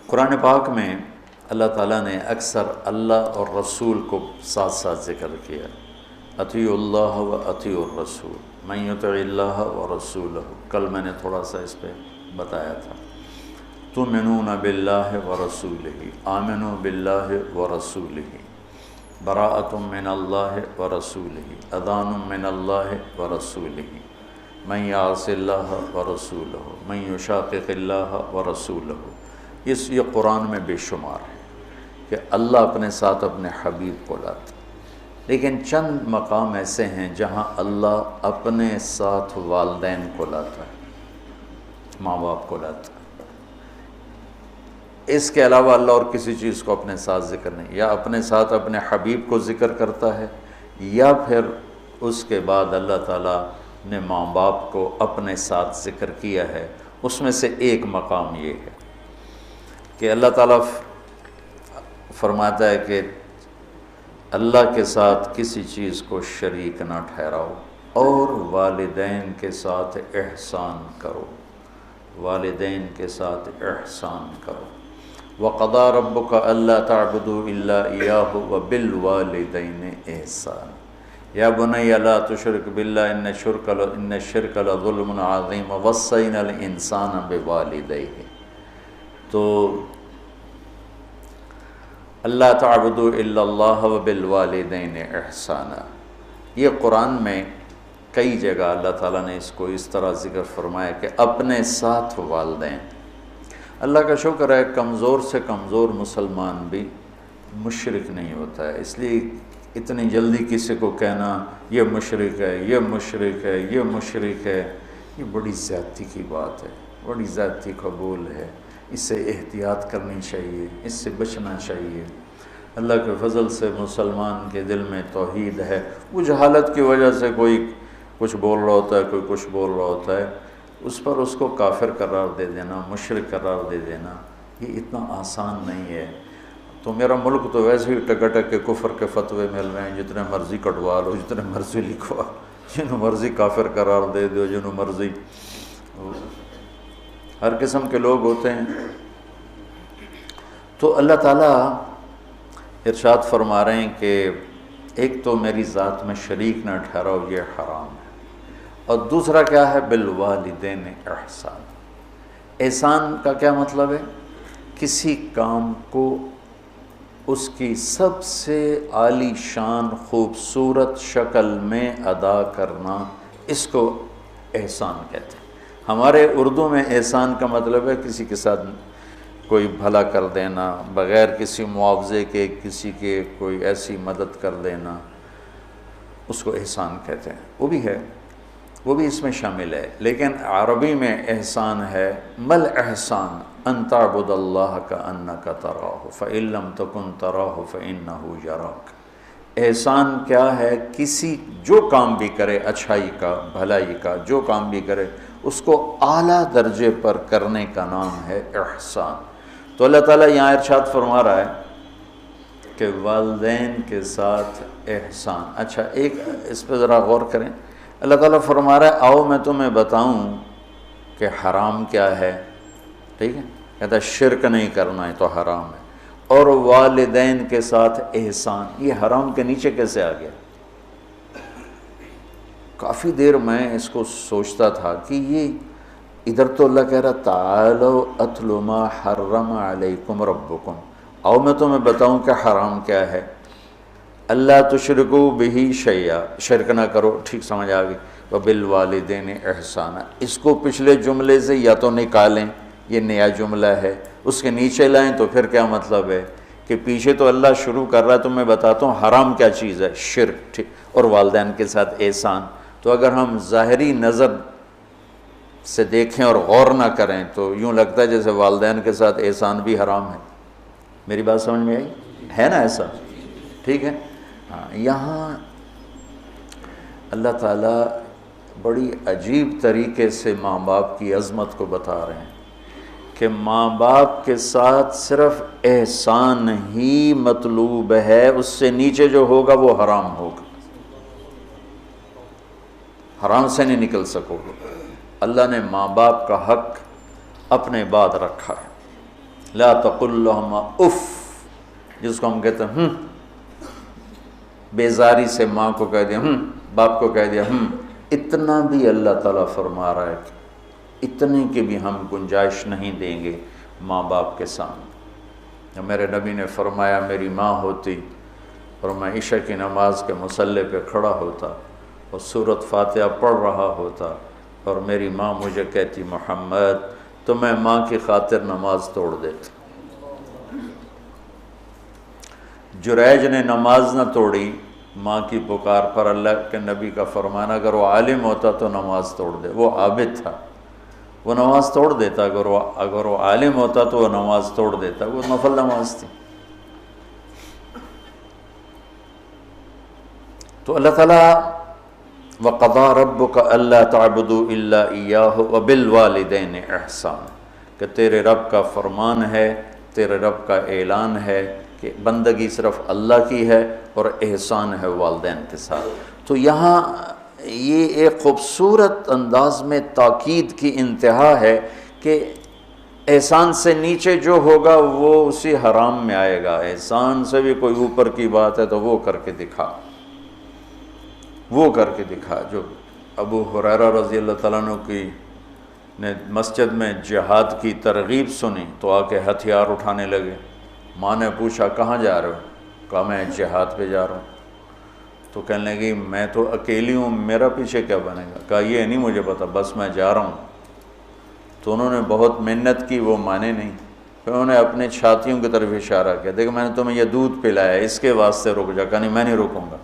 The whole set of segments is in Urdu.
قرآن پاک میں اللہ تعالیٰ نے اکثر اللہ اور رسول کو ساتھ ساتھ ذکر کیا، اطیعوا اللہ و اطیعوا الرسول من یطع اللہ و رسولہ۔ کل میں نے تھوڑا سا اس پہ بتایا تھا، تؤمنون باللہ و رسولہ، آمنوا باللہ و رسولہ، براءۃ من اللہ و رسولہ، اذان من اللہ و رسولہ، من یعص اللہ و رسولہ، من یشاقق اللہ و رسولہ۔ یہ قرآن میں بے شمار ہے کہ اللہ اپنے ساتھ اپنے حبیب کو لاتا، لیکن چند مقام ایسے ہیں جہاں اللہ اپنے ساتھ والدین کو لاتا ہے، ماں باپ کو لاتا ہے۔ اس کے علاوہ اللہ اور کسی چیز کو اپنے ساتھ ذکر نہیں، یا اپنے ساتھ اپنے حبیب کو ذکر کرتا ہے، یا پھر اس کے بعد اللہ تعالیٰ نے ماں باپ کو اپنے ساتھ ذکر کیا ہے۔ اس میں سے ایک مقام یہ ہے کہ اللہ تعالیٰ فرماتا ہے کہ اللہ کے ساتھ کسی چیز کو شریک نہ ٹھہراؤ اور والدین کے ساتھ احسان کرو، والدین کے ساتھ احسان کرو۔ وَقَضَىٰ رَبُّكَ أَلَّا تَعْبُدُوا إِلَّا إِيَّاهُ وَبِالْوَالِدَيْنِ إِحْسَانًا يَا بُنَيَّ لَا تُشْرِكْ بِاللَّهِ إِنَّ الشِّرْكَ لَظُلْمٌ عَظِيمٌ وَوَصَّيْنَا الْإِنسَانَ بِوَالِدَيْهِ۔ تو اللہ تعبدوا الا اللہ وبالوالدین احسانا، یہ قرآن میں کئی جگہ اللہ تعالیٰ نے اس کو اس طرح ذکر فرمایا کہ اپنے ساتھ والدین۔ اللہ کا شکر ہے کمزور سے کمزور مسلمان بھی مشرک نہیں ہوتا ہے، اس لیے اتنی جلدی کسی کو کہنا یہ مشرک ہے، یہ مشرک ہے، یہ مشرک ہے، یہ بڑی زیادتی کی بات ہے، بڑی زیادتی قبول ہے۔ اس سے احتیاط کرنی چاہیے، اس سے بچنا چاہیے۔ اللہ کے فضل سے مسلمان کے دل میں توحید ہے، وہ جہالت کی وجہ سے کوئی کچھ بول رہا ہوتا ہے، کوئی کچھ بول رہا ہوتا ہے، اس پر اس کو کافر قرار دے دینا، مشرک قرار دے دینا، یہ اتنا آسان نہیں ہے۔ تو میرا ملک تو ویسے ہی ٹکٹک کے کفر کے فتوے مل رہے ہیں، جتنے مرضی کٹوا لو، جتنے مرضی لکھوا، جنہوں مرضی کافر قرار دے دو، جنہوں مرضی، ہر قسم کے لوگ ہوتے ہیں۔ تو اللہ تعالیٰ ارشاد فرما رہے ہیں کہ ایک تو میری ذات میں شریک نہ ٹھہراؤ، یہ حرام ہے، اور دوسرا کیا ہے؟ بالوالدین احسان۔ احسان کا کیا مطلب ہے؟ کسی کام کو اس کی سب سے عالی شان خوبصورت شکل میں ادا کرنا، اس کو احسان کہتے ہیں۔ ہمارے اردو میں احسان کا مطلب ہے کسی کے ساتھ کوئی بھلا کر دینا، بغیر کسی معاوضے کے کسی کے کوئی ایسی مدد کر دینا، اس کو احسان کہتے ہیں۔ وہ بھی ہے، وہ بھی اس میں شامل ہے، لیکن عربی میں احسان ہے مل احسان ان تعبد اللہ کأنک تراہ فإن لم تکن تراہ فإنہ یراک۔ احسان کیا ہے؟ کسی جو کام بھی کرے، اچھائی کا، بھلائی کا جو کام بھی کرے، اس کو اعلیٰ درجے پر کرنے کا نام ہے احسان۔ تو اللہ تعالیٰ یہاں ارشاد فرما رہا ہے کہ والدین کے ساتھ احسان۔ اچھا ایک اس پہ ذرا غور کریں، اللہ تعالیٰ فرما رہا ہے آؤ میں تمہیں بتاؤں کہ حرام کیا ہے، ٹھیک ہے؟ کہتا ہے شرک نہیں کرنا ہے تو حرام ہے، اور والدین کے ساتھ احسان، یہ حرام کے نیچے کیسے آ گیا؟ کافی دیر میں اس کو سوچتا تھا کہ یہ ادھر تو اللہ کہہ رہا تعالوا اتل ما حرم علیکم ربکم، آؤ میں تمہیں بتاؤں کہ حرام کیا ہے، اللہ تشرکوا بہ شیئا، شرک نہ کرو، ٹھیک سمجھ آ گئی، وبالوالدین احسانا۔ اس کو پچھلے جملے سے یا تو نکالیں، یہ نیا جملہ ہے، اس کے نیچے لائیں تو پھر کیا مطلب ہے کہ پیچھے تو اللہ شروع کر رہا ہے، تو میں بتاتا ہوں حرام کیا چیز ہے، شرک، ٹھیک، اور والدین کے ساتھ احسان۔ تو اگر ہم ظاہری نظر سے دیکھیں اور غور نہ کریں تو یوں لگتا ہے جیسے والدین کے ساتھ احسان بھی حرام ہے۔ میری بات سمجھ میں آئی ہے نا؟ ایسا ٹھیک ہے؟ ہاں، یہاں اللہ تعالیٰ بڑی عجیب طریقے سے ماں باپ کی عظمت کو بتا رہے ہیں کہ ماں باپ کے ساتھ صرف احسان ہی مطلوب ہے، اس سے نیچے جو ہوگا وہ حرام ہوگا، حرام سے نہیں نکل سکو گے۔ اللہ نے ماں باپ کا حق اپنے بعد رکھا ہے، لا تقل لهما اف، جس کو ہم کہتے ہیں بیزاری سے ماں کو کہہ دیا باپ کو کہہ دیا اتنا بھی اللہ تعالیٰ فرما رہا ہے کہ اتنے کی بھی ہم گنجائش نہیں دیں گے ماں باپ کے سامنے۔ میرے نبی نے فرمایا میری ماں ہوتی اور میں عشاء کی نماز کے مصلی پہ کھڑا ہوتا اور سورۃ فاتحہ پڑھ رہا ہوتا اور میری ماں مجھے کہتی محمد، تو میں ماں کی خاطر نماز توڑ دیتا۔ جریج نے نماز نہ توڑی ماں کی پکار پر، اللہ کے نبی کا فرمانا اگر وہ عالم ہوتا تو نماز توڑ دے، وہ عابد تھا وہ نماز توڑ دیتا، اگر وہ عالم ہوتا تو وہ نماز توڑ دیتا، وہ نفل نماز تھی۔ تو اللہ تعالیٰ وَقَضَىٰ رَبُّكَ أَلَّا تَعْبُدُوا إِلَّا إِيَّاهُ وَبِالْوَالِدَيْنِ إِحْسَانًا، کہ تیرے رب کا فرمان ہے، تیرے رب کا اعلان ہے کہ بندگی صرف اللہ کی ہے اور احسان ہے والدین کے ساتھ۔ تو یہاں یہ ایک خوبصورت انداز میں تاکید کی انتہا ہے کہ احسان سے نیچے جو ہوگا وہ اسی حرام میں آئے گا، احسان سے بھی کوئی اوپر کی بات ہے تو وہ کر کے دکھا، وہ کر کے دکھا۔ جو ابو ہریرہ رضی اللہ تعالیٰ عنہ کی نے مسجد میں جہاد کی ترغیب سنی تو آ کے ہتھیار اٹھانے لگے۔ ماں نے پوچھا کہاں جا رہے ہو؟ کہا میں جہاد پہ جا رہا ہوں۔ تو کہنے لگی میں تو اکیلی ہوں، میرا پیچھے کیا بنے گا؟ کہا یہ نہیں مجھے پتا، بس میں جا رہا ہوں۔ تو انہوں نے بہت محنت کی، وہ مانے نہیں۔ پھر انہوں نے اپنے چھاتیوں کی طرف اشارہ کیا، دیکھو میں نے تمہیں یہ دودھ پلایا ہے، اس کے واسطے رک جا۔ کہا نہیں میں نہیں رکوں گا،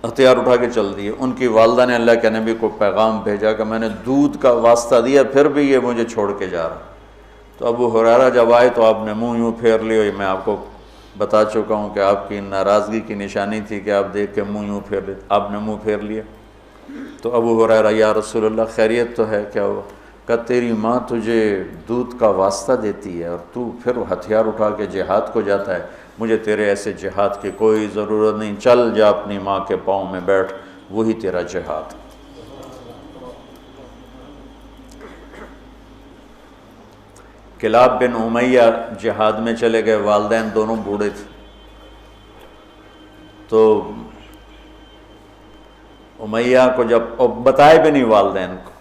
ہتھیار اٹھا کے چل دیے۔ ان کی والدہ نے اللہ کے نبی کو پیغام بھیجا کہ میں نے دودھ کا واسطہ دیا پھر بھی یہ مجھے چھوڑ کے جا رہا۔ تو ابو ہریرہ جب آئے تو آپ نے منہ یوں پھیر لیا، میں آپ کو بتا چکا ہوں کہ آپ کی ناراضگی کی نشانی تھی کہ آپ دیکھ کے منہ یوں پھیر لے، آپ نے منہ پھیر لیا۔ تو ابو ہریرہ یا رسول اللہ خیریت تو ہے؟ کیا ہوا؟ کہ تیری ماں تجھے دودھ کا واسطہ دیتی ہے اور تو پھر ہتھیار اٹھا کے جہاد کو جاتا ہے، مجھے تیرے ایسے جہاد کی کوئی ضرورت نہیں، چل جا اپنی ماں کے پاؤں میں بیٹھ، وہی تیرا جہاد۔ کلاب بن امیہ جہاد میں چلے گئے، والدین دونوں بوڑھے تھے۔ تو امیہ کو جب بتائے بھی نہیں والدین کو،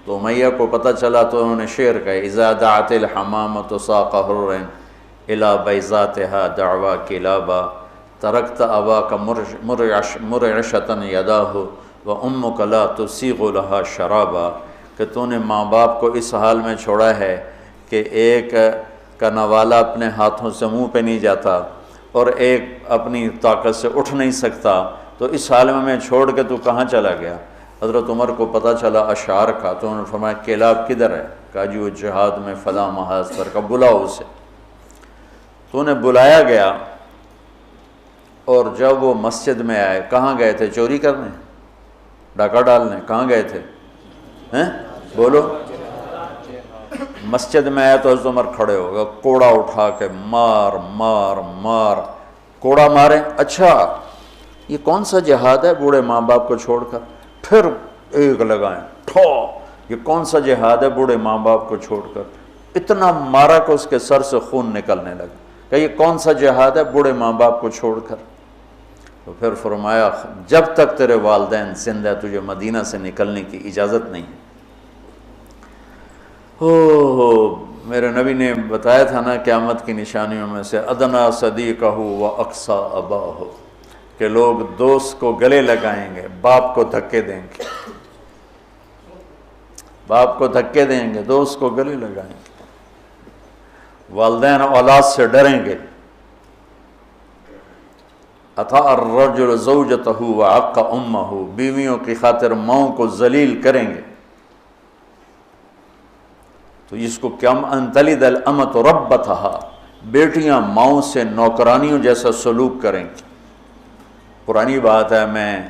تو امیہ کو پتہ چلا تو انہوں نے شعر کہا اذا دعت الحمامۃ ساق حر الی بیضاتها دعوا کلابا ترکت اباک مرعشۃ یداہ وامک لا تسیغ لها شرابا، کہ تو نے ماں باپ کو اس حال میں چھوڑا ہے کہ ایک کا نوالا اپنے ہاتھوں سے منہ پہ نہیں جاتا اور ایک اپنی طاقت سے اٹھ نہیں سکتا، تو اس حال میں چھوڑ کے تو کہاں چلا گیا؟ حضرت عمر کو پتہ چلا اشعار کا، تو انہوں نے فرمایا کلاب کدھر ہے؟ کہا جی وہ جہاد میں فلاں محاذ پر، کا بلاؤ اسے۔ تو انہیں بلایا گیا، اور جب وہ مسجد میں آئے، کہاں گئے تھے؟ چوری کرنے، ڈاکہ ڈالنے؟ کہاں گئے تھے؟ بولو۔ مسجد میں آیا تو حضرت عمر کھڑے ہو گئے، کوڑا اٹھا کے مار مار مار، کوڑا مارے، اچھا یہ کون سا جہاد ہے بوڑھے ماں باپ کو چھوڑ کر؟ پھر ایک لگائیں ٹھو، یہ کون سا جہاد ہے بوڑھے ماں باپ کو چھوڑ کر؟ اتنا مارا کہ اس کے سر سے خون نکلنے لگا کہ یہ کون سا جہاد ہے بوڑھے ماں باپ کو چھوڑ کر؟ تو پھر فرمایا جب تک تیرے والدین زندہ تجھے مدینہ سے نکلنے کی اجازت نہیں۔ میرے نبی نے بتایا تھا نا قیامت کی نشانیوں میں سے ادنا صدیقہ و اقصی اباہ، کہ لوگ دوست کو گلے لگائیں گے، باپ کو دھکے دیں گے، باپ کو دھکے دیں گے، دوست کو گلے لگائیں گے، والدین اولاد سے ڈریں گے۔ اطاع الرجل زوجتہ وعق امہ، بیویوں کی خاطر ماؤں کو ذلیل کریں گے۔ تو اس کو کم ان تلد الامۃ ربتھا، بیٹیاں ماؤں سے نوکرانیوں جیسا سلوک کریں گی۔ پرانی بات ہے، میں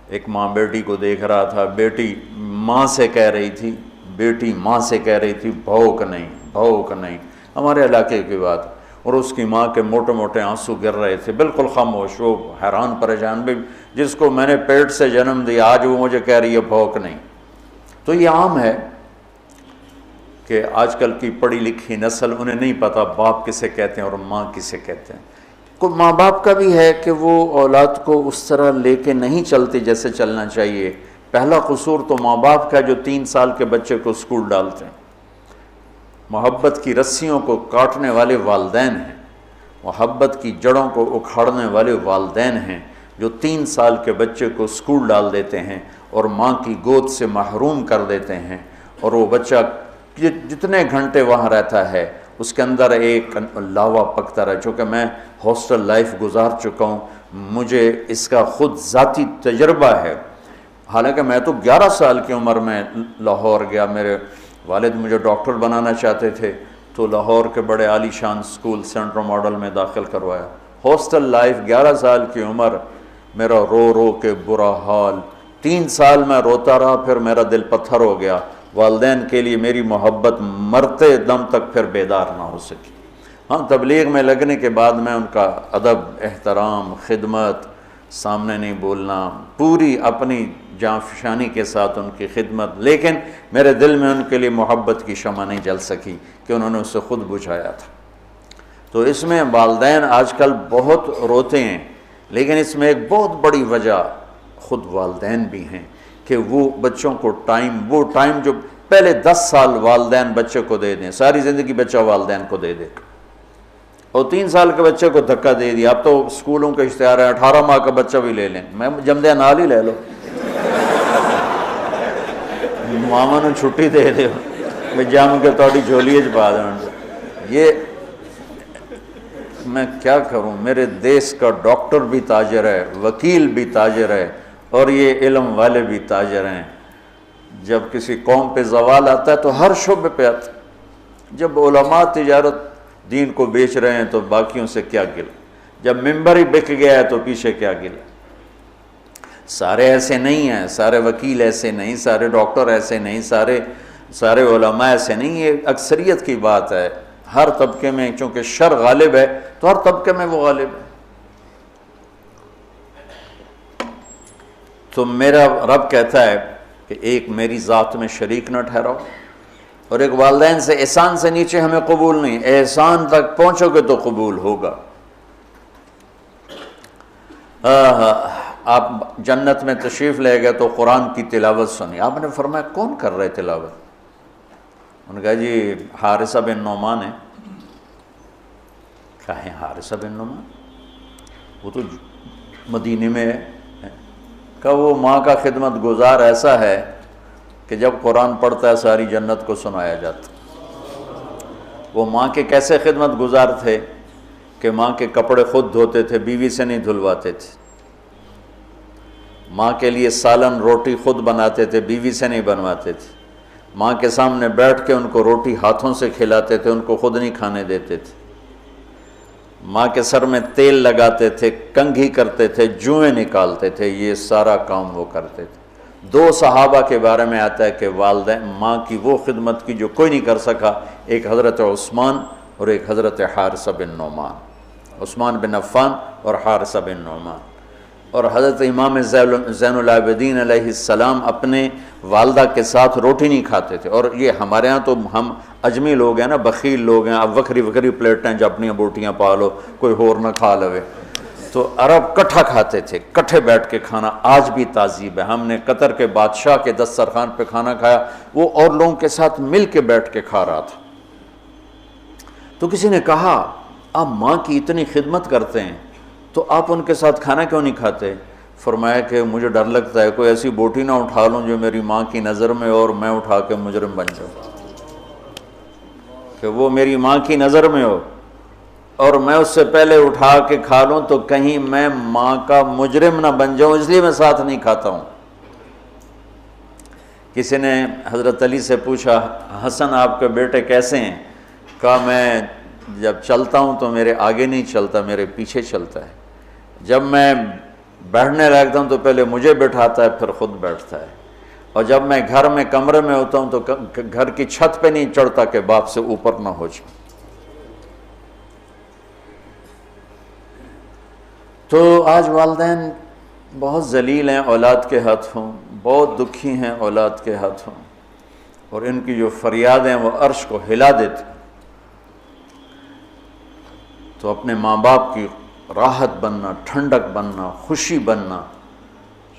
ایک ماں بیٹی کو دیکھ رہا تھا، بیٹی ماں سے کہہ رہی تھی، بیٹی ماں سے کہہ رہی تھی بھوک نہیں بھوک نہیں، ہمارے علاقے کی بات، اور اس کی ماں کے موٹے موٹے آنسو گر رہے تھے، بالکل خاموش، وہ حیران پریشان بھی، جس کو میں نے پیٹ سے جنم دیا آج وہ مجھے کہہ رہی ہے بھوک نہیں۔ تو یہ عام ہے، کہ آج کل کی پڑھی لکھی نسل انہیں نہیں پتہ باپ کسے کہتے ہیں اور ماں کسے کہتے ہیں۔ کوئی ماں باپ کا بھی ہے کہ وہ اولاد کو اس طرح لے کے نہیں چلتی جیسے چلنا چاہیے۔ پہلا قصور تو ماں باپ کا جو 3 سال کے بچے کو اسکول ڈالتے ہیں۔ محبت کی رسیوں کو کاٹنے والے والدین ہیں، محبت کی جڑوں کو اکھاڑنے والے والدین ہیں جو 3 سال کے بچے کو اسکول ڈال دیتے ہیں اور ماں کی گود سے محروم کر دیتے ہیں، اور وہ بچہ جتنے گھنٹے وہاں رہتا ہے اس کے اندر ایک لاوا پکتا رہا۔ چونکہ میں ہاسٹل لائف گزار چکا ہوں، مجھے اس کا خود ذاتی تجربہ ہے۔ حالانکہ میں تو 11 سال کی عمر میں لاہور گیا، میرے والد مجھے ڈاکٹر بنانا چاہتے تھے تو لاہور کے بڑے عالی شان اسکول سینٹرل ماڈل میں داخل کروایا۔ ہاسٹل لائف 11 سال کی عمر، میرا رو رو کے برا حال، 3 سال میں روتا رہا، پھر میرا دل پتھر ہو گیا۔ والدین کے لیے میری محبت مرتے دم تک پھر بیدار نہ ہو سکی۔ ہاں، تبلیغ میں لگنے کے بعد میں ان کا ادب، احترام، خدمت، سامنے نہیں بولنا، پوری اپنی جاں فشانی کے ساتھ ان کی خدمت، لیکن میرے دل میں ان کے لیے محبت کی شمع نہیں جل سکی کہ انہوں نے اسے خود بجھایا تھا۔ تو اس میں والدین آج کل بہت روتے ہیں، لیکن اس میں ایک بہت بڑی وجہ خود والدین بھی ہیں کہ وہ بچوں کو وہ ٹائم جو پہلے 10 سال والدین بچے کو دے دیں، ساری زندگی بچہ والدین کو دے دے، اور 3 سال کے بچے کو دھکا دے دیا۔ اب تو اسکولوں کے اشتہار ہیں 18 ماہ کا بچہ بھی لے لیں، میں جمدے نال ہی لے لو، ماما نے چھٹی دے دے میں جم کے تھوڑی جھولی چ پا دیں۔ یہ میں کیا کروں، میرے دیس کا ڈاکٹر بھی تاجر ہے، وکیل بھی تاجر ہے، اور یہ علم والے بھی تاجر ہیں۔ جب کسی قوم پہ زوال آتا ہے تو ہر شعبے پہ آتا ہے۔ جب علماء تجارت دین کو بیچ رہے ہیں تو باقیوں سے کیا گلا، جب ممبر ہی بک گیا ہے تو پیچھے کیا گلا۔ سارے ایسے نہیں ہیں، سارے وکیل ایسے نہیں، سارے ڈاکٹر ایسے نہیں، سارے علماء ایسے نہیں، یہ اکثریت کی بات ہے۔ ہر طبقے میں چونکہ شر غالب ہے تو ہر طبقے میں وہ غالب ہے۔ تو میرا رب کہتا ہے کہ ایک میری ذات میں شریک نہ ٹھہراؤ، اور ایک والدین سے احسان سے نیچے ہمیں قبول نہیں، احسان تک پہنچو گے تو قبول ہوگا۔ آپ جنت میں تشریف لے گئے تو قرآن کی تلاوت سنی، آپ نے فرمایا کون کر رہے تلاوت؟ انہوں نے کہا جی حارثہ بن نعمان ہے۔ کہا ہے حارثہ بن نعمان؟ وہ تو مدینے میں ہے۔ کہا وہ ماں کا خدمت گزار ایسا ہے کہ جب قرآن پڑھتا ہے ساری جنت کو سنایا جاتا۔ وہ ماں کے کیسے خدمت گزار تھے کہ ماں کے کپڑے خود دھوتے تھے، بیوی سے نہیں دھلواتے تھے۔ ماں کے لیے سالن روٹی خود بناتے تھے، بیوی سے نہیں بنواتے تھے۔ ماں کے سامنے بیٹھ کے ان کو روٹی ہاتھوں سے کھلاتے تھے، ان کو خود نہیں کھانے دیتے تھے۔ ماں کے سر میں تیل لگاتے تھے، کنگھی کرتے تھے، جوئیں نکالتے تھے، یہ سارا کام وہ کرتے تھے۔ 2 صحابہ کے بارے میں آتا ہے کہ والدین ماں کی وہ خدمت کی جو کوئی نہیں کر سکا، ایک حضرت عثمان اور ایک حضرت حارثہ بن نعمان، عثمان بن عفان اور حارثہ بن نعمان۔ اور حضرت امام زین العابدین علیہ السلام اپنے والدہ کے ساتھ روٹی نہیں کھاتے تھے۔ اور یہ ہمارے ہاں تو ہم اجمی لوگ ہیں نا، بخیل لوگ ہیں، اب وکھری پلیٹیں جو اپنی بوٹیاں پا لو، کوئی ہور نہ کھا لوے۔ تو عرب کٹھا کھاتے تھے، کٹھے بیٹھ کے کھانا آج بھی تعذیب ہے۔ ہم نے قطر کے بادشاہ کے دسترخوان پہ کھانا کھایا، وہ اور لوگوں کے ساتھ مل کے بیٹھ کے کھا رہا تھا۔ تو کسی نے کہا آپ ماں کی اتنی خدمت کرتے ہیں تو آپ ان کے ساتھ کھانا کیوں نہیں کھاتے؟ فرمایا کہ مجھے ڈر لگتا ہے کوئی ایسی بوٹی نہ اٹھا لوں جو میری ماں کی نظر میں اور میں اٹھا کے مجرم بن جاؤں، کہ وہ میری ماں کی نظر میں ہو اور میں اس سے پہلے اٹھا کے کھا لوں تو کہیں میں ماں کا مجرم نہ بن جاؤں، اس لیے میں ساتھ نہیں کھاتا ہوں۔ کسی نے حضرت علی سے پوچھا حسن آپ کے بیٹے کیسے ہیں؟ کہا میں جب چلتا ہوں تو میرے آگے نہیں چلتا، میرے پیچھے چلتا ہے۔ جب میں بیٹھنے لگتا ہوں تو پہلے مجھے بٹھاتا ہے پھر خود بیٹھتا ہے، اور جب میں گھر میں کمرے میں ہوتا ہوں تو گھر کی چھت پہ نہیں چڑھتا کہ باپ سے اوپر نہ ہو جائے۔ تو آج والدین بہت ذلیل ہیں اولاد کے ہاتھوں، بہت دکھی ہیں اولاد کے ہاتھوں، اور ان کی جو فریادیں وہ عرش کو ہلا دیتی، تو اپنے ماں باپ کی راحت بننا، ٹھنڈک بننا، خوشی بننا،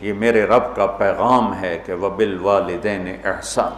یہ میرے رب کا پیغام ہے کہ وَبِالْوَالِدَيْنِ احسان۔